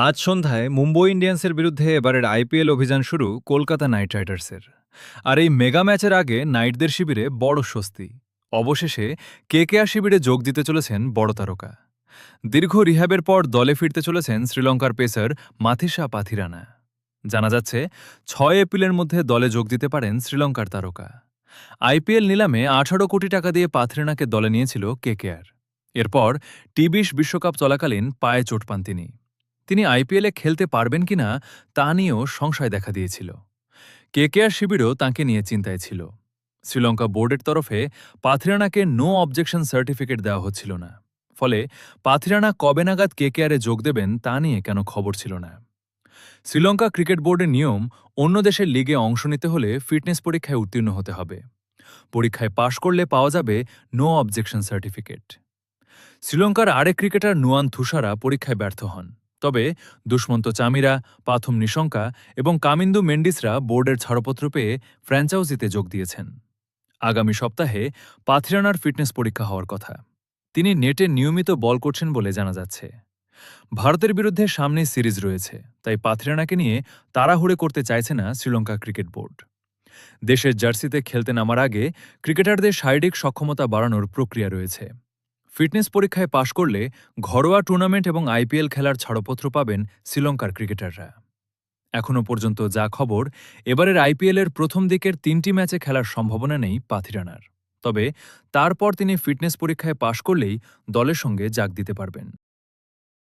আজ সন্ধ্যায় মুম্বই ইন্ডিয়ান্সের বিরুদ্ধে এবারের আইপিএল অভিযান শুরু কলকাতা নাইট রাইডার্সের। আর এই মেগা ম্যাচের আগে নাইটদের শিবিরে বড় স্বস্তি। অবশেষে কেকেআর শিবিরে যোগ দিতে চলেছেন বড় তারকা। দীর্ঘ রিহ্যাবের পর দলে ফিরতে চলেছেন শ্রীলঙ্কার পেসার মাথিসা পাথিরানা। জানা যাচ্ছে 6 এপ্রিলের মধ্যে দলে যোগ দিতে পারেন শ্রীলঙ্কার তারকা। আইপিএল নিলামে 18 কোটি টাকা দিয়ে পাথিরানাকে দলে নিয়েছিল কেকেআর। এরপর টি20 বিশ্বকাপ চলাকালীন পায়ে চোট পান তিনি। তিনি আইপিএলে খেলতে পারবেন কিনা তা নিয়েও সংশয় দেখা দিয়েছিল। কেকেআর শিবিরও তাঁকে নিয়ে চিন্তায় ছিল। শ্রীলঙ্কা বোর্ডের তরফে পাথিরানাকে নো অবজেকশন সার্টিফিকেট দেওয়া হচ্ছিল না। ফলে পাথিরানা কবে নাগাদ কেকেআরে যোগ দেবেন তা নিয়ে কেন খবর ছিল না। শ্রীলঙ্কা ক্রিকেট বোর্ডের নিয়ম, অন্য দেশের লিগে অংশ নিতে হলে ফিটনেস পরীক্ষায় উত্তীর্ণ হতে হবে। পরীক্ষায় পাশ করলে পাওয়া যাবে নো অবজেকশন সার্টিফিকেট। শ্রীলঙ্কার আরেক ক্রিকেটার নুয়ান থুসারা পরীক্ষায় ব্যর্থ হন। তবে দুষ্মন্ত চামিরা, পাথুম নিশঙ্কা এবং কামিন্দু মেন্ডিসরা বোর্ডের ছাড়পত্র পেয়ে ফ্র্যাঞ্চাইজিতে যোগ দিয়েছেন। আগামী সপ্তাহে পাথিরানার ফিটনেস পরীক্ষা হওয়ার কথা। তিনি নেটে নিয়মিত বল করছেন বলে জানা যাচ্ছে। ভারতের বিরুদ্ধে সামনে সিরিজ রয়েছে, তাই পাথিরানাকে নিয়ে তাড়াহুড়ো করতে চাইছে না শ্রীলঙ্কা ক্রিকেট বোর্ড। দেশের জার্সিতে খেলতে নামার আগে ক্রিকেটারদের শারীরিক সক্ষমতা বাড়ানোর প্রক্রিয়া রয়েছে। ফিটনেস পরীক্ষায় পাশ করলে ঘরোয়া টুর্নামেন্ট এবং আইপিএল খেলার ছাড়পত্র পাবেন শ্রীলঙ্কার ক্রিকেটাররা। এখনও পর্যন্ত যা খবর, এবারের আইপিএলের প্রথম দিকের 3টি ম্যাচে খেলার সম্ভাবনা নেই পাথিরানার। তবে তারপর তিনি ফিটনেস পরীক্ষায় পাশ করলেই দলের সঙ্গে জাগ দিতে পারবেন।